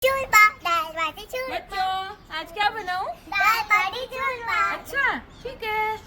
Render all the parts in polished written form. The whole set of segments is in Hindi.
चूरमा, दाल बाटी चूरमा। बच्चों आज क्या बनाऊं? दाल बाटी चूरमा। अच्छा ठीक है।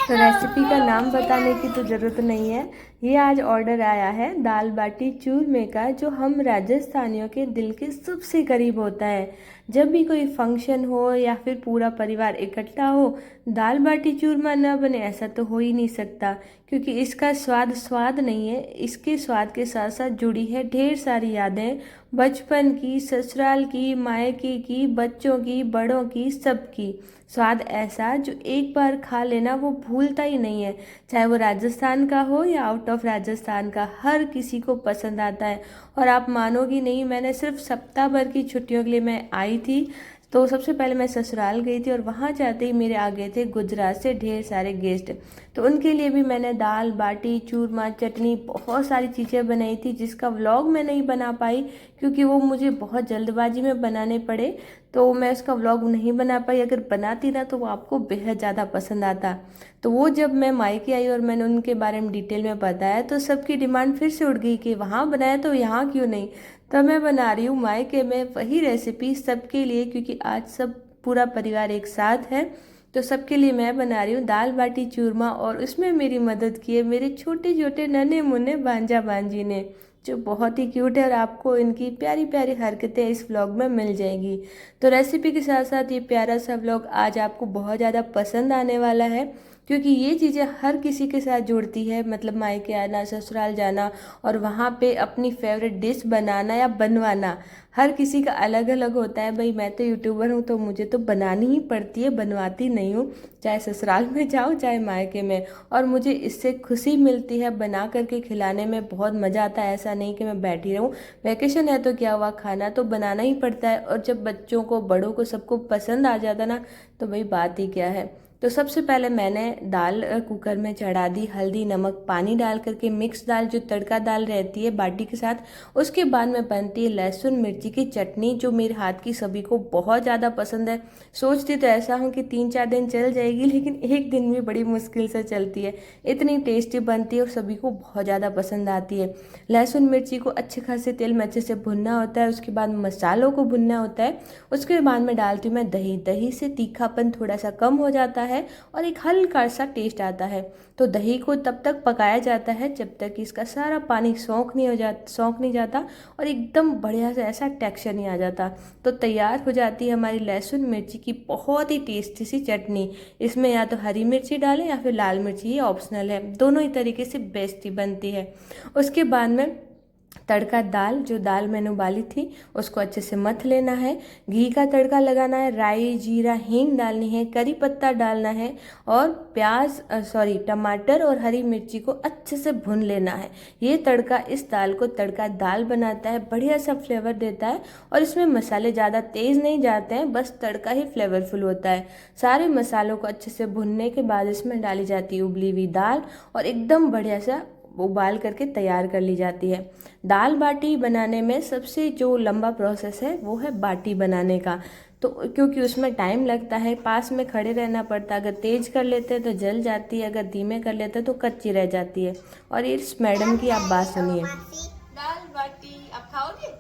तो रेसिपी का नाम बताने की तो ज़रूरत नहीं है। ये आज ऑर्डर आया है दाल बाटी चूरमे का, जो हम राजस्थानियों के दिल के सबसे करीब होता है। जब भी कोई फंक्शन हो या फिर पूरा परिवार इकट्ठा हो, दाल बाटी चूरमा न बने ऐसा तो हो ही नहीं सकता। क्योंकि इसका स्वाद नहीं है, इसके स्वाद के साथ साथ जुड़ी है ढेर सारी यादें, बचपन की, ससुराल की, मायके की, बच्चों की, बड़ों की, सबकी। स्वाद ऐसा जो एक बार खा लेना वो भूलता ही नहीं है। चाहे वो राजस्थान का हो या आउट ऑफ राजस्थान का, हर किसी को पसंद आता है। और आप मानोगी नहीं, मैंने सिर्फ सप्ताह भर की छुट्टियों के लिए मैं आई थी। तो सबसे पहले मैं ससुराल गई थी और वहाँ जाते ही मेरे आ गए थे गुजरात से ढेर सारे गेस्ट। तो उनके लिए भी मैंने दाल बाटी चूरमा चटनी बहुत सारी चीज़ें बनाई थी, जिसका व्लॉग मैं नहीं बना पाई क्योंकि वो मुझे बहुत जल्दबाजी में बनाने पड़े। तो मैं उसका व्लॉग नहीं बना पाई। अगर बनाती ना तो वो आपको बेहद ज़्यादा पसंद आता। तो वो जब मैं मायके आई और मैंने उनके बारे में डिटेल में बताया तो सबकी डिमांड फिर से उड़ गई कि वहाँ बनाया तो यहाँ क्यों नहीं। तो मैं बना रही हूँ मायके में वही रेसिपी सबके लिए, क्योंकि आज सब पूरा परिवार एक साथ है। तो सबके लिए मैं बना रही हूँ दाल बाटी चूरमा, और उसमें मेरी मदद की है मेरे छोटे छोटे नन्हे मुन्ने भांजा भांजी ने, जो बहुत ही क्यूट है। और आपको इनकी प्यारी प्यारी हरकतें इस व्लॉग में मिल जाएंगी। तो रेसिपी के साथ साथ ये प्यारा सा व्लॉग आज आपको बहुत ज़्यादा पसंद आने वाला है, क्योंकि ये चीज़ें हर किसी के साथ जुड़ती है। मतलब मायके आना, ससुराल जाना और वहाँ पे अपनी फेवरेट डिश बनाना या बनवाना, हर किसी का अलग अलग होता है। भाई मैं तो यूट्यूबर हूँ तो मुझे तो बनानी ही पड़ती है, बनवाती नहीं हूँ, चाहे ससुराल में जाओ चाहे मायके में। और मुझे इससे खुशी मिलती है, बना करके खिलाने में बहुत मज़ा आता है। ऐसा नहीं कि मैं बैठी रहूँ, वैकेशन है तो क्या हुआ, खाना तो बनाना ही पड़ता है। और जब बच्चों को, बड़ों को, सबको पसंद आ जाता ना, तो भाई बात ही क्या है। तो सबसे पहले मैंने दाल कुकर में चढ़ा दी, हल्दी नमक पानी डाल करके, मिक्स दाल जो तड़का दाल रहती है बाटी के साथ। उसके बाद में बनती है लहसुन मिर्ची की चटनी, जो मेरे हाथ की सभी को बहुत ज़्यादा पसंद है। सोचती तो ऐसा हूँ कि 3-4 दिन चल जाएगी, लेकिन एक दिन भी बड़ी मुश्किल से चलती है। इतनी टेस्टी बनती है और सभी को बहुत ज़्यादा पसंद आती है। लहसुन मिर्ची को अच्छे खासे तेल में अच्छे से भुनना होता है, उसके बाद मसालों को भुनना होता है। उसके बाद में डालती हूँ मैं दही। दही से तीखापन थोड़ा सा कम हो जाता है और एक हल्का सा टेस्ट आता है। तो दही को तब तक पकाया जाता है जब तक कि इसका सारा पानी सोख नहीं जाता और एकदम बढ़िया से ऐसा टेक्सचर नहीं आ जाता। तो तैयार हो जाती है हमारी लहसुन मिर्ची की बहुत ही टेस्टी सी चटनी। इसमें या तो हरी मिर्ची डालें या फिर लाल मिर्ची, ये ऑप्शनल है, दोनों ही तरीके से बेस्ट ही बनती है। उसके बाद में तड़का दाल, जो दाल मैंने उबाली थी उसको अच्छे से मथ लेना है। घी का तड़का लगाना है, राई जीरा हींग डालनी है, करी पत्ता डालना है और टमाटर और हरी मिर्ची को अच्छे से भून लेना है। ये तड़का इस दाल को तड़का दाल बनाता है, बढ़िया सा फ्लेवर देता है। और इसमें मसाले ज़्यादा तेज़ नहीं जाते हैं, बस तड़का ही फ्लेवरफुल होता है। सारे मसालों को अच्छे से भुनने के बाद इसमें डाली जाती है उबली हुई दाल और एकदम बढ़िया सा उबाल करके तैयार कर ली जाती है। दाल बाटी बनाने में सबसे जो लंबा प्रोसेस है वो है बाटी बनाने का। तो क्योंकि उसमें टाइम लगता है, पास में खड़े रहना पड़ता है। अगर तेज कर लेते हैं तो जल जाती है, अगर धीमे कर लेते हैं तो कच्ची रह जाती है। और इस मैडम की आप बात सुनिए। दाल बाटी आप खाओगे?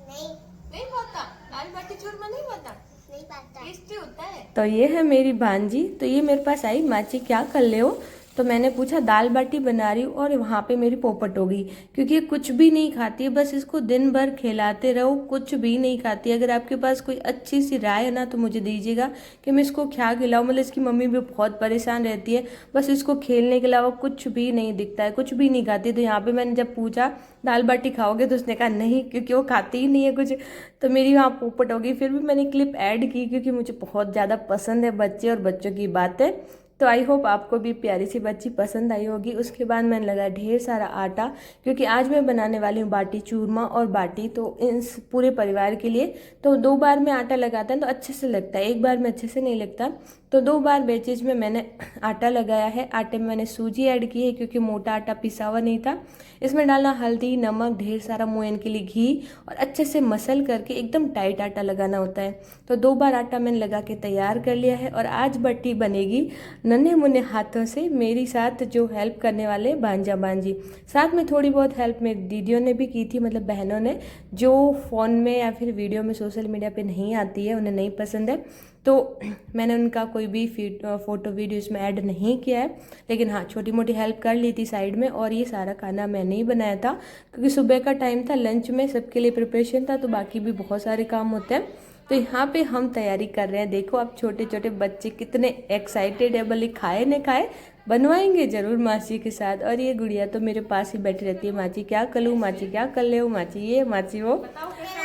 नहीं, नहीं खाता? दाल बाटी चूरमा नहीं खाता? नहीं पता। टेस्टी होता है। तो ये है मेरी भांजी। तो ये मेरे पास आई, माची क्या कर ले हो? तो मैंने पूछा दाल बाटी बना रही हूँ, और वहाँ पे मेरी पोपट हो गई, क्योंकि ये कुछ भी नहीं खाती है। बस इसको दिन भर खिलाते रहो, कुछ भी नहीं खाती। अगर आपके पास कोई अच्छी सी राय है ना तो मुझे दीजिएगा कि मैं इसको क्या खिलाऊँ। मतलब इसकी मम्मी भी बहुत परेशान रहती है, बस इसको खेलने के अलावा कुछ भी नहीं दिखता है, कुछ भी नहीं खाती। तो यहाँ पे मैंने जब पूछा दाल बाटी खाओगे तो उसने कहा नहीं, क्योंकि वो खाती ही नहीं है कुछ। तो मेरी वहाँ पोपट हो गई। फिर भी मैंने क्लिप ऐड की क्योंकि मुझे बहुत ज़्यादा पसंद है बच्चे और बच्चों की बातें। तो आई होप आपको भी प्यारी सी बच्ची पसंद आई होगी। उसके बाद मैंने लगाया ढेर सारा आटा, क्योंकि आज मैं बनाने वाली हूँ बाटी चूरमा और बाटी, तो इस पूरे परिवार के लिए। तो 2 बार में आटा लगाते हैं तो अच्छे से लगता है, एक बार में अच्छे से नहीं लगता। तो 2 बार बैचेज में मैंने आटा लगाया है। आटे में मैंने सूजी ऐड की है क्योंकि मोटा आटा पिसा हुआ नहीं था। इसमें डालना हल्दी, नमक, ढेर सारा मोयन के लिए घी और अच्छे से मसल करके एकदम टाइट आटा लगाना होता है। तो 2 बार आटा मैंने लगा के तैयार कर लिया है और आज बट्टी बनेगी नन्हे मुन्ने हाथों से, मेरी साथ जो हेल्प करने वाले भांजा भांजी। साथ में थोड़ी बहुत हेल्प मेरी दीदियों ने भी की थी, मतलब बहनों ने, जो फ़ोन में या फिर वीडियो में सोशल मीडिया पे नहीं आती है, उन्हें नहीं पसंद है, तो मैंने उनका कोई भी फ़ोटो वीडियो इसमें ऐड नहीं किया है। लेकिन हाँ, छोटी मोटी हेल्प कर ली थी साइड में। और ये सारा खाना मैंने ही बनाया था क्योंकि सुबह का टाइम था, लंच में सबके लिए प्रिपरेशन था, तो बाकी भी बहुत सारे काम होते हैं। तो यहाँ पे हम तैयारी कर रहे हैं। देखो अब छोटे छोटे बच्चे कितने एक्साइटेड है, भले खाए न खाए, बनवाएंगे ज़रूर माची के साथ। और ये गुड़िया तो मेरे पास ही बैठी रहती है, माची क्या कर लूँ, माची क्या कर ले हो, माची ये माची वो।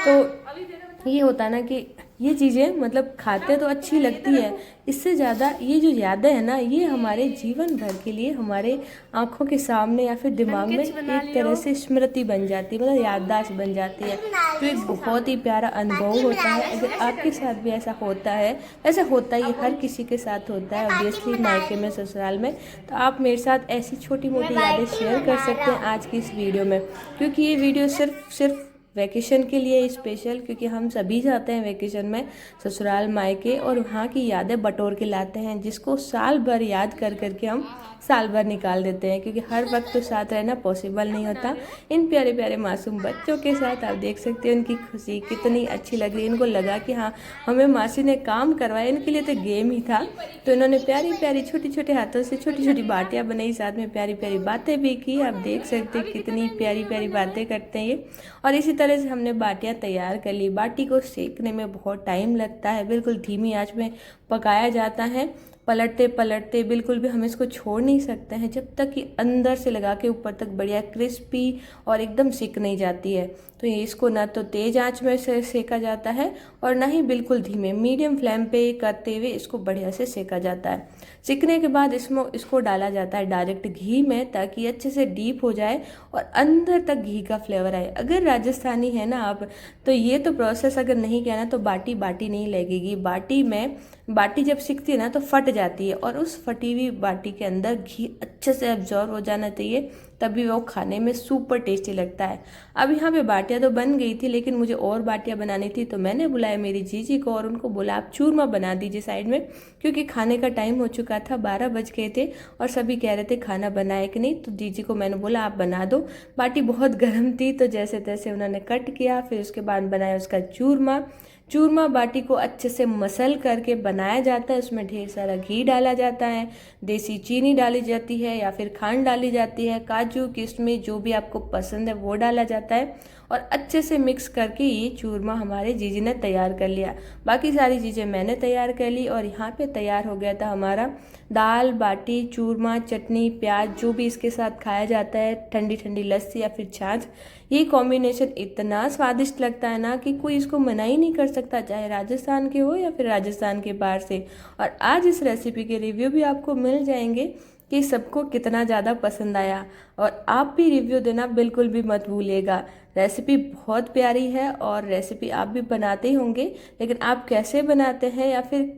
तो ये होता है ना कि ये चीज़ें मतलब खाते तो अच्छी लगती है, इससे ज़्यादा ये जो यादें हैं ना, ये हमारे जीवन भर के लिए हमारे आँखों के सामने या फिर दिमाग में एक तरह से स्मृति बन जाती है, मतलब याददाश्त बन जाती है। तो एक बहुत ही प्यारा अनुभव होता है। अगर आपके साथ भी ऐसा होता है, ऐसा होता ही हर किसी के साथ होता है ऑब्वियसली, मायके में, ससुराल में, तो आप मेरे साथ ऐसी छोटी मोटी यादें शेयर कर सकते हैं आज की इस वीडियो में। क्योंकि ये वीडियो सिर्फ वैकेशन के लिए स्पेशल, क्योंकि हम सभी जाते हैं वैकेशन में ससुराल मायके और वहाँ की यादें बटोर के लाते हैं, जिसको साल भर याद कर करके हम साल भर निकाल देते हैं, क्योंकि हर वक्त तो साथ रहना पॉसिबल नहीं होता। इन प्यारे प्यारे मासूम बच्चों के साथ आप देख सकते हैं उनकी खुशी कितनी अच्छी लग रही है। इनको लगा कि हाँ, हमें मासी ने काम करवाया, इनके लिए तो गेम ही था। तो इन्होंने प्यारी प्यारी छोटे छोटे हाथों से छोटी छोटी बाटियाँ बनाई, साथ में प्यारी प्यारी बातें भी की। आप देख सकते हैं कितनी प्यारी प्यारी बातें करते हैं ये। और इसी तरह से हमने बाटियाँ तैयार कर ली। बाटी को सेकने में बहुत टाइम लगता है, बिल्कुल धीमी आंच में पकाया जाता है, पलटते पलटते बिल्कुल भी हम इसको छोड़ नहीं सकते हैं जब तक कि अंदर से लगा के ऊपर तक बढ़िया क्रिस्पी और एकदम सिक नहीं जाती है। तो ये इसको ना तो तेज़ आंच में से सेका जाता है और ना ही बिल्कुल धीमे, मीडियम फ्लेम पे करते हुए इसको बढ़िया से सेका जाता है। सिकने के बाद इसको डाला जाता है डायरेक्ट घी में, ताकि अच्छे से डीप हो जाए और अंदर तक घी का फ्लेवर आए। अगर राजस्थानी है ना आप, तो ये तो प्रोसेस अगर नहीं किया ना तो बाटी बाटी नहीं लगेगी। बाटी जब सिकती है ना तो फट जाती है, और उस फटी हुई बाटी के अंदर घी अच्छे से एब्जॉर्ब हो जाना चाहिए, तभी वो खाने में सुपर टेस्टी लगता है। अब यहाँ पे बाटियाँ तो बन गई थी, लेकिन मुझे और बाटियाँ बनानी थी, तो मैंने बुलाया मेरी जीजी को और उनको बोला आप चूरमा बना दीजिए साइड में, क्योंकि खाने का टाइम हो चुका था, 12 बज गए थे और सभी कह रहे थे खाना बनाए कि नहीं। तो जीजी को मैंने बोला आप बना दो। बाटी बहुत गर्म थी, तो जैसे तैसे उन्होंने कट किया, फिर उसके बाद बनाया उसका चूरमा बाटी को अच्छे से मसल करके बनाया जाता है। उसमें ढेर सारा घी डाला जाता है, देसी चीनी डाली जाती है या फिर खांड डाली जाती है, काजू किशमिश जो भी आपको पसंद है वो डाला जाता है, और अच्छे से मिक्स करके ये चूरमा हमारे जीजी ने तैयार कर लिया। बाकी सारी चीज़ें मैंने तैयार कर ली और यहाँ पे तैयार हो गया था हमारा दाल बाटी चूरमा, चटनी, प्याज, जो भी इसके साथ खाया जाता है, ठंडी ठंडी लस्सी या फिर छाछ। ये कॉम्बिनेशन इतना स्वादिष्ट लगता है ना कि कोई इसको मना ही नहीं कर सकता, चाहे राजस्थान के हो या फिर राजस्थान के बाहर से। और आज इस रेसिपी के रिव्यू भी आपको मिल जाएंगे कि सबको कितना ज़्यादा पसंद आया, और आप भी रिव्यू देना बिल्कुल भी मत भूलिएगा। रेसिपी बहुत प्यारी है और रेसिपी आप भी बनाते ही होंगे, लेकिन आप कैसे बनाते हैं या फिर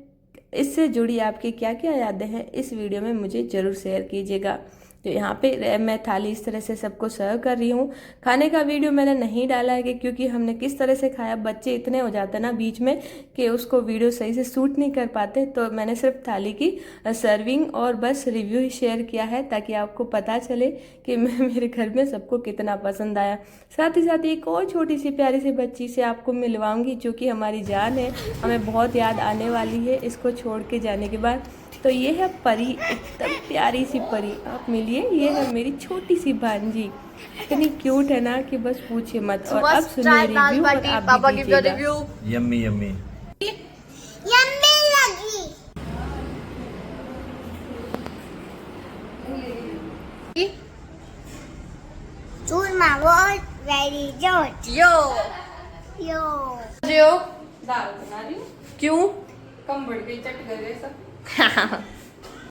इससे जुड़ी आपकी क्या क्या यादें हैं, इस वीडियो में मुझे ज़रूर शेयर कीजिएगा। तो यहाँ पे मैं थाली इस तरह से सबको सर्व कर रही हूँ। खाने का वीडियो मैंने नहीं डाला है कि क्योंकि हमने किस तरह से खाया, बच्चे इतने हो जाते हैं ना बीच में कि उसको वीडियो सही से शूट नहीं कर पाते, तो मैंने सिर्फ थाली की सर्विंग और बस रिव्यू ही शेयर किया है, ताकि आपको पता चले कि मेरे घर में सबको कितना पसंद आया। साथ ही साथ एक और छोटी सी प्यारी सी बच्ची से आपको मिलवाऊंगी, जो कि हमारी जान है, हमें बहुत याद आने वाली है इसको छोड़ के जाने के बाद। तो ये है परी, एकदम प्यारी सी परी, आप मिलिए। ये है मेरी छोटी सी भांजी, इतनी क्यूट है ना कि बस पूछिए मत। और अब सुनिए रिव्यू और आप भी दीजिएगा। यम्मी यम्मी यम्मी लगी। चूरमा बहुत वेरी गुड। यो दाल बना रही हूँ। क्यों? कम बढ़ गई, चट गए सब।